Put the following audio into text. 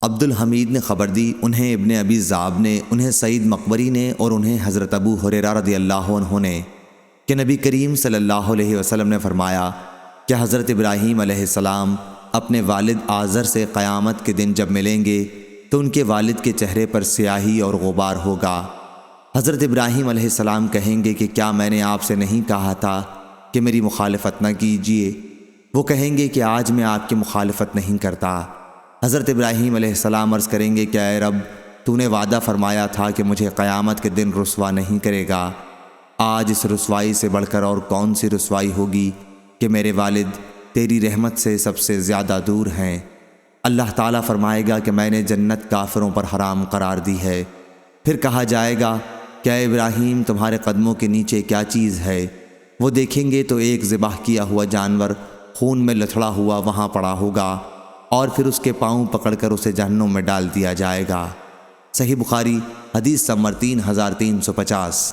عبد الحمید نے خبر دی، انہیں ابن ابی ذئب نے، انہیں سعید مقبری نے اور انہیں حضرت ابو ہریرہ رضی اللہ عنہ نے کہ نبی کریم صلی اللہ علیہ وسلم نے فرمایا کہ حضرت ابراہیم علیہ السلام اپنے والد آزر سے قیامت کے دن جب ملیں گے تو ان کے والد کے چہرے پر سیاہی اور غبار ہوگا۔ حضرت ابراہیم علیہ السلام کہیں گے کہ کیا میں نے آپ سے نہیں کہا تھا کہ میری مخالفت نہ کیجیے؟ وہ کہیں گے کہ آج میں آپ کی مخالفت نہیں کرتا۔ حضرت ابراہیم علیہ السلام عرض کریں گے کہ اے رب، تو نے وعدہ فرمایا تھا کہ مجھے قیامت کے دن رسوا نہیں کرے گا۔ آج اس رسوائی سے بڑھ کر اور کون سی رسوائی ہوگی کہ میرے والد تیری رحمت سے سب سے زیادہ دور ہیں۔ اللہ تعالیٰ فرمائے گا کہ میں نے جنت کافروں پر حرام قرار دی ہے۔ پھر کہا جائے گا کہ اے ابراہیم، تمہارے قدموں کے نیچے کیا چیز ہے؟ وہ دیکھیں گے تو ایک ذبح کیا ہوا جانور خون میں لتھڑا ہوا وہاں پڑا ہوگا، اور پھر اس کے پاؤں پکڑ کر اسے جہنم میں ڈال دیا جائے گا۔ صحیح بخاری حدیث نمبر 3350۔